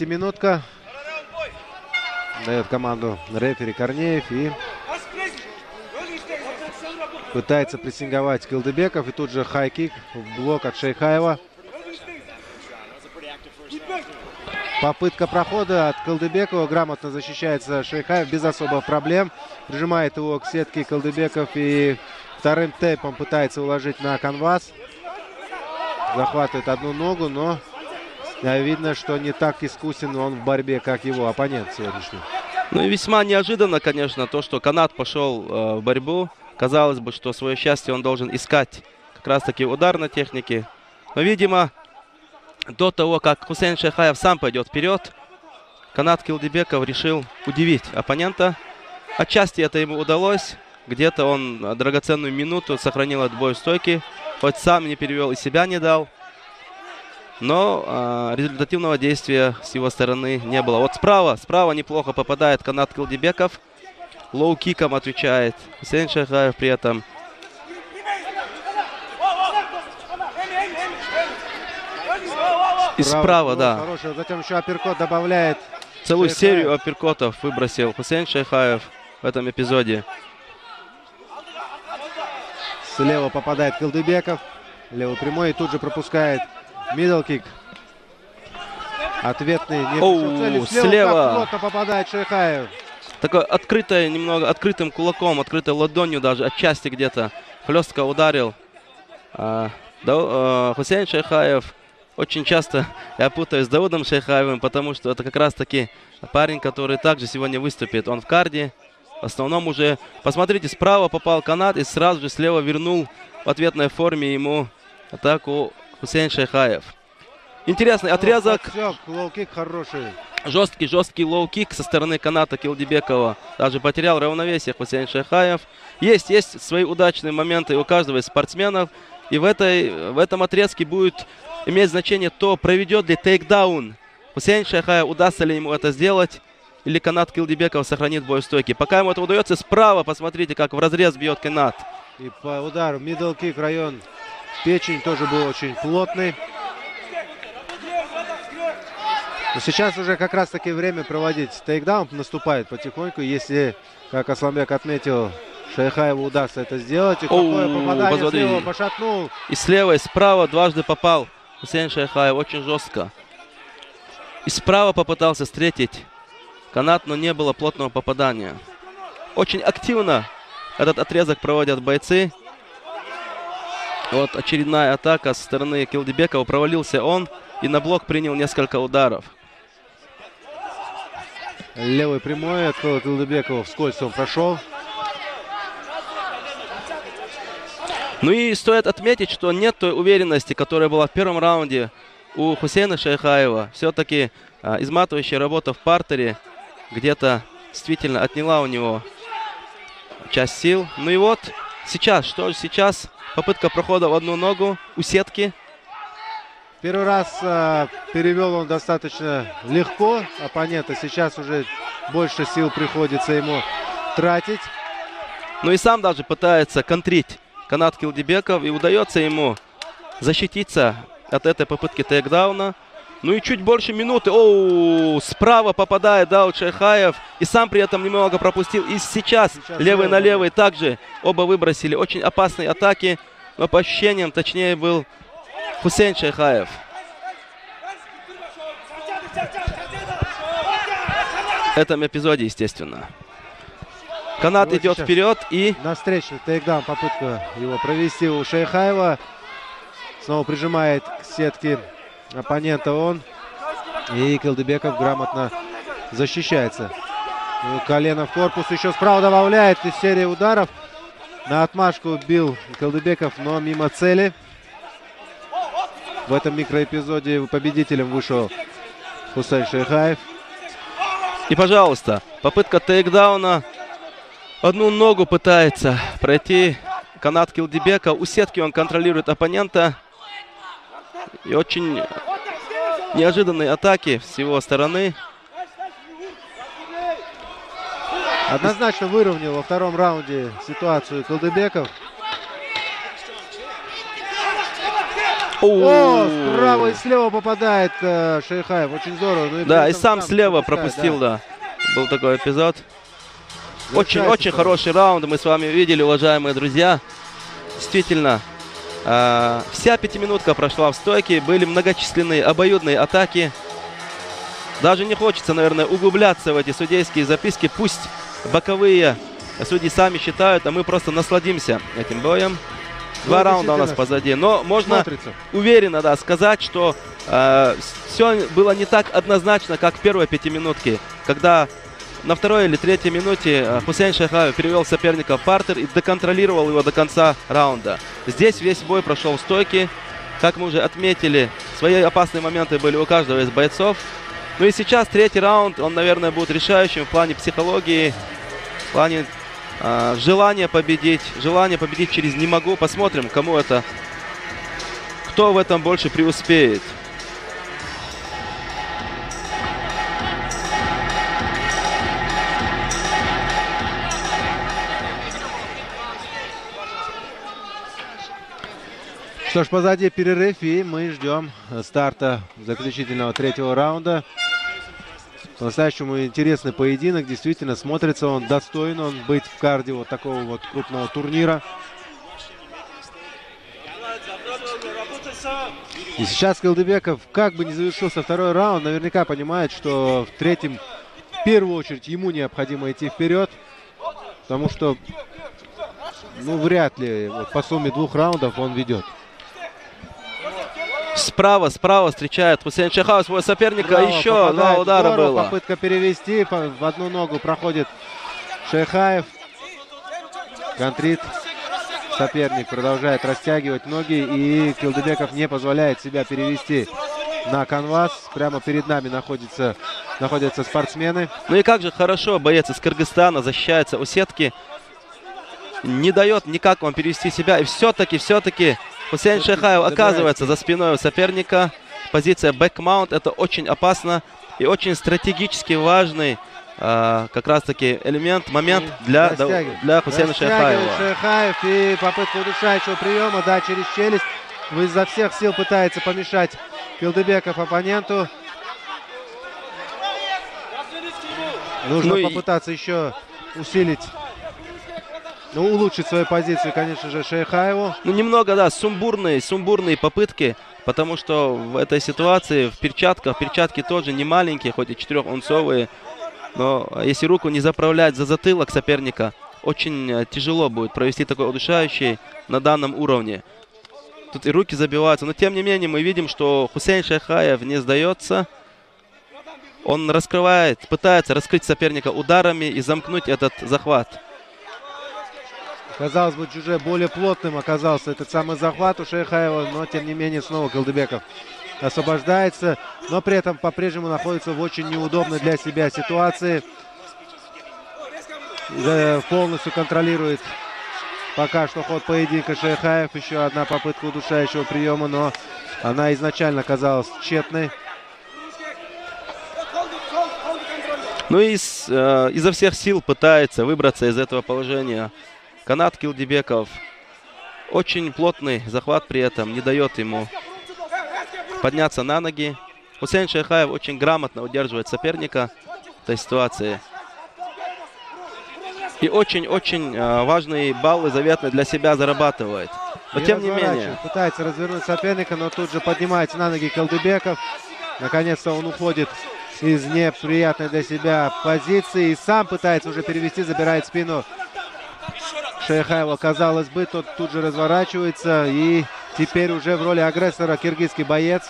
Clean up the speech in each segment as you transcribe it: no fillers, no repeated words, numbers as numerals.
Минутка. Дает команду рефери Корнеев и пытается прессинговать Кылдыбеков. И тут же хай-кик в блок от Шейхаева. Попытка прохода от Кылдыбекова. Грамотно защищается Шейхаев без особых проблем. Прижимает его к сетке Кылдыбеков и вторым тейпом пытается уложить на канвас. Захватывает одну ногу, но видно, что не так искусен он в борьбе, как его оппонент сегодняшний. Ну и весьма неожиданно, конечно, то, что канат пошел в борьбу. Казалось бы, что свое счастье он должен искать как раз-таки удар на технике. Но, видимо, до того, как Хусейн Шейхаев сам пойдет вперед, канат Кылдыбеков решил удивить оппонента. Отчасти это ему удалось. Где-то он драгоценную минуту сохранил от боя стойки. Хоть сам не перевел и себя не дал. Но результативного действия с его стороны не было. Вот справа неплохо попадает канат Кылдыбеков. Лоу-киком отвечает Хусейн Шейхаев при этом. И справа, да. Хороший. Затем еще апперкот добавляет. Целую серию апперкотов выбросил Хусейн Шейхаев в этом эпизоде. Слева попадает Кылдыбеков. Левый прямой и тут же пропускает мидл-кик. Ответный не слева. Плотно попадает Шейхаев. Такой открытой, немного открытым кулаком, открытой ладонью даже, отчасти где-то хлестко ударил. Хусейн Шейхаев очень часто я путаюсь с Даудом Шейхаевым, потому что это как раз таки парень, который также сегодня выступит. Он в карде. В основном уже, посмотрите, справа попал канат и сразу же слева вернул в ответной форме ему атаку Хусейн Шейхаев. Интересный отрезок. Лоу-кик хороший. Жесткий лоу-кик со стороны каната Кылдыбекова. Даже потерял равновесие Хусейн Шейхаев. Есть свои удачные моменты у каждого из спортсменов. И в этом отрезке будет иметь значение то, проведет ли тейкдаун Хусейн Шейхаев, удастся ли ему это сделать, или канат Кылдыбекова сохранит бой в стойке. Пока ему это удается, справа, посмотрите, как в разрез бьет канат. И по удару мидл-кик, район печень тоже был очень плотный. Но сейчас уже как раз таки время проводить тейкдаун наступает потихоньку. Если, как Асламбек отметил, Шейхаеву удастся это сделать. И какое попадание слева пошатнул. И слева, и справа дважды попал Хусейн Шейхаев очень жестко. И справа попытался встретить канат, но не было плотного попадания. Очень активно этот отрезок проводят бойцы. Вот очередная атака со стороны Кылдыбекова. Провалился он и на блок принял несколько ударов. Левый прямой от Кылдыбекова вскользь он прошел. Ну и стоит отметить, что нет той уверенности, которая была в первом раунде у Хусейна Шейхаева. Все-таки изматывающая работа в партере где-то действительно отняла у него часть сил. Ну и вот сейчас, что же сейчас? Попытка прохода в одну ногу у сетки. Первый раз перевел он достаточно легко оппонента. Сейчас уже больше сил приходится ему тратить. Ну и сам даже пытается контрить канат Кылдыбеков. И удается ему защититься от этой попытки тейкдауна. Ну и чуть больше минуты. Справа попадает Дауд Шейхаев. И сам при этом немного пропустил. И сейчас левый на левый также оба выбросили. Очень опасные атаки. Но по ощущениям точнее был Хусейн Шейхаев. В этом эпизоде, естественно. Канат вот идет вперед и... На встречу тейкдаун, попытка его провести у Шейхаева. Снова прижимает к сетке оппонента он. И Кылдыбеков грамотно защищается. Колено в корпус еще справа добавляет из серии ударов. На отмашку бил Кылдыбеков, но мимо цели. В этом микроэпизоде победителем вышел Хусейн Шейхаев. И, пожалуйста, попытка тейкдауна. Одну ногу пытается пройти канат Кылдыбекова. У сетки он контролирует оппонента. И очень неожиданные атаки с его стороны. Однозначно выровнял во втором раунде ситуацию Кылдыбеков. О, справа и слева попадает Шейхаев. Очень здорово. Ну, Да, при и этом сам слева пропустил, да. Был такой эпизод. Очень хороший раунд мы с вами видели, уважаемые друзья. Действительно, вся пятиминутка прошла в стойке. Были многочисленные обоюдные атаки. Даже не хочется, наверное, углубляться в эти судейские записки. Пусть боковые судьи сами считают, а мы просто насладимся этим боем. Два раунда у нас позади. Но можно уверенно, да, сказать, что все было не так однозначно, как в первой пятиминутке, когда на второй или третьей минуте Хусейн Шейхаев перевел соперника в партер и доконтролировал его до конца раунда. Здесь весь бой прошел в стойке. Как мы уже отметили, свои опасные моменты были у каждого из бойцов. Ну и сейчас третий раунд, он, наверное, будет решающим в плане психологии, в плане желания победить через «не могу». Посмотрим, кому это, кто в этом больше преуспеет. Что ж, позади перерыв, и мы ждем старта заключительного третьего раунда. По-настоящему интересный поединок. Действительно, смотрится он достойно, он быть в карде вот такого вот крупного турнира. И сейчас Кылдыбеков, как бы не завершился второй раунд, наверняка понимает, что в третьем, в первую очередь, ему необходимо идти вперед. Потому что, ну, вряд ли вот, по сумме двух раундов он ведет. Справа встречает Хусейн Шейхаев своего соперника. Еще два удара было. Попытка перевести. В одну ногу проходит Шейхаев. Контрит. Соперник продолжает растягивать ноги. И Кылдыбеков не позволяет себя перевести на канвас. Прямо перед нами находятся спортсмены. Ну и как же хорошо боец из Кыргызстана защищается у сетки. Не дает никак вам перевести себя. И все-таки Хусейн Шейхаев оказывается за спиной у соперника. Позиция бэкмаунт. Это очень опасно и очень стратегически важный как раз-таки момент для Хусейна Шейхаева. Шейхаев и попытка удушающего приема, да, через челюсть. Изо всех сил пытается помешать Кылдыбеков оппоненту. Нужно попытаться еще усилить, улучшить свою позицию, конечно же, Шейхаеву. Ну, немного, да, сумбурные попытки, потому что в этой ситуации в перчатках, перчатки тоже не маленькие, хоть и 4-унцовые, но если руку не заправлять за затылок соперника, очень тяжело будет провести такой удушающий на данном уровне. Тут и руки забиваются, но тем не менее мы видим, что Хусейн Шейхаев не сдается. Он пытается раскрыть соперника ударами и замкнуть этот захват. Казалось бы, уже более плотным оказался этот самый захват у Шейхаева, но тем не менее снова Кылдыбеков освобождается, но при этом по-прежнему находится в очень неудобной для себя ситуации. Полностью контролирует пока что ход поединка Шейхаев. Еще одна попытка удушающего приема, но она изначально казалась тщетной. Ну и изо всех сил пытается выбраться из этого положения Канат Кылдыбеков. Очень плотный захват при этом не дает ему подняться на ноги. Хусейн Шейхаев очень грамотно удерживает соперника в этой ситуации. И очень-очень важные баллы заветные для себя зарабатывает. Но тем не менее. Пытается развернуть соперника, но тут же поднимается на ноги Кылдыбеков. Наконец-то он уходит из неприятной для себя позиции. И сам пытается уже перевести, забирает спину Шейхаева. Казалось бы, тот тут же разворачивается. И теперь уже в роли агрессора киргизский боец.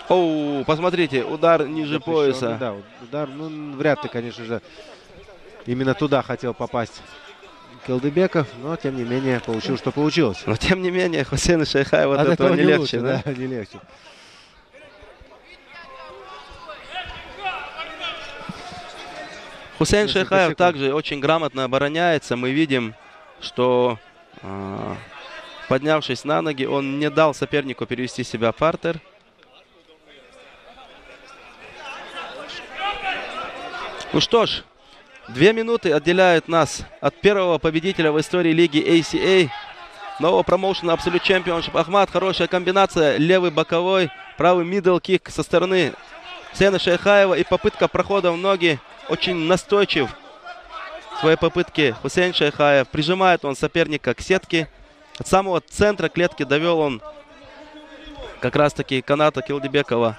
Оу, посмотрите, удар ниже пояса. Да, удар, ну, вряд ли, конечно же, именно туда хотел попасть Кылдыбеков, но, тем не менее, получил, что получилось. Но, тем не менее, Хусейн Шейхаев от этого не легче, да? Да, не легче. Хусейн Шейхаев также очень грамотно обороняется. Мы видим, что, поднявшись на ноги, он не дал сопернику перевести себя в партер. Ну что ж, 2 минуты отделяют нас от первого победителя в истории лиги ACA. нового промоушена Absolute Championship. Ахмад, хорошая комбинация. Левый боковой, правый middle kick со стороны Хусейна Шейхаева. И попытка прохода в ноги. Очень настойчив в своей попытке Хусейн Шейхаев. Прижимает он соперника к сетке. От самого центра клетки довел он как раз таки Каната Килдибекова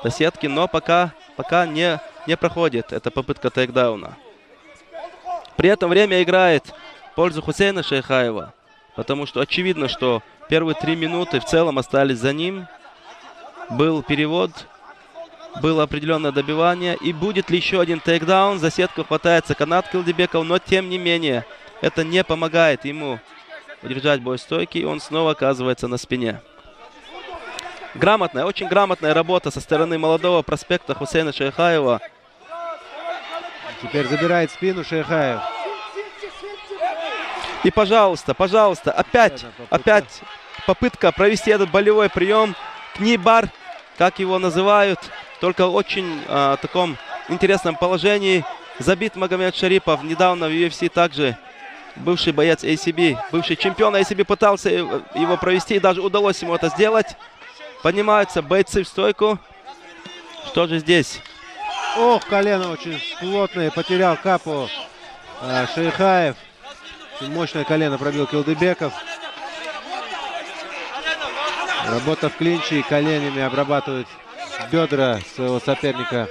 до сетки. Но пока не проходит эта попытка тейкдауна. При этом время играет в пользу Хусейна Шейхаева. Потому что очевидно, что первые 3 минуты в целом остались за ним. Был перевод, было определенное добивание. И будет ли еще один тейкдаун? За сетку хватается Канат Килдибеков. Но тем не менее, это не помогает ему удержать бой стойкий. И он снова оказывается на спине. Грамотная, очень грамотная работа со стороны молодого проспекта Хусейна Шейхаева. Теперь забирает спину Шейхаев. И пожалуйста, опять попытка провести этот болевой прием. Кни-бар, как его называют, только в очень таком интересном положении. Забит Магомед Шарипов. Недавно в UFC также бывший боец ACB, бывший чемпион ACB пытался его провести. И даже удалось ему это сделать. Поднимаются бойцы в стойку. Что же здесь? Ох, колено очень плотное. Потерял капу Шейхаев. Очень мощное колено пробил Килдыбеков. Работа в клинче и коленями обрабатывает бедра своего соперника.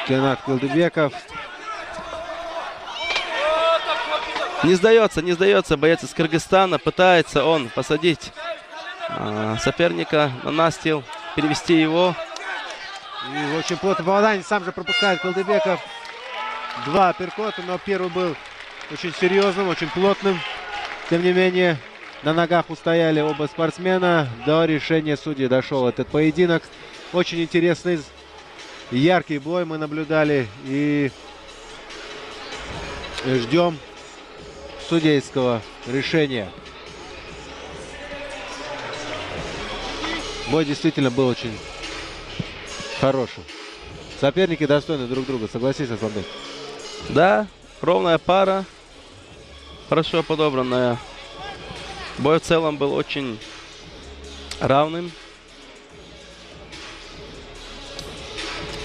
Канат Килдыбеков. Не сдается боец из Кыргызстана. Пытается он посадить соперника на настил, перевести его. И очень плотно попадание. Сам же пропускает Килдыбеков. 2 апперкота, но первый был очень серьезным, очень плотным. Тем не менее, на ногах устояли оба спортсмена. До решения судей дошел этот поединок. Очень интересный, яркий бой мы наблюдали. И ждем судейского решения. Бой действительно был очень хорошим. Соперники достойны друг друга, согласись, Асланбек? Да, ровная пара, хорошо подобранная. Бой в целом был очень равным.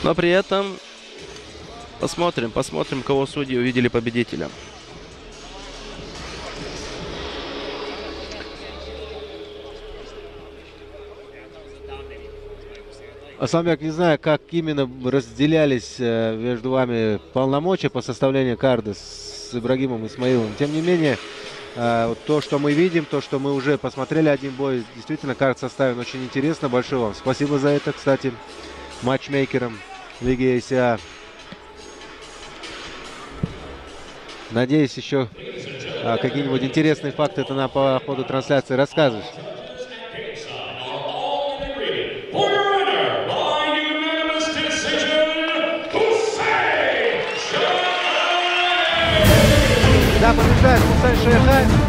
Но при этом посмотрим, кого судьи увидели победителем. Асланбек, не знаю, как именно разделялись между вами полномочия по составлению карты с Ибрагимом Исмаиловым. Тем не менее, то, что мы видим, то, что мы уже посмотрели один бой, действительно, карт составлен очень интересно. Большое вам спасибо за это, кстати, матчмейкерам Лиги АСИА. Надеюсь, еще какие-нибудь интересные факты ты нам по ходу трансляции расскажешь. Да, побеждает Хусейн Шейхаев.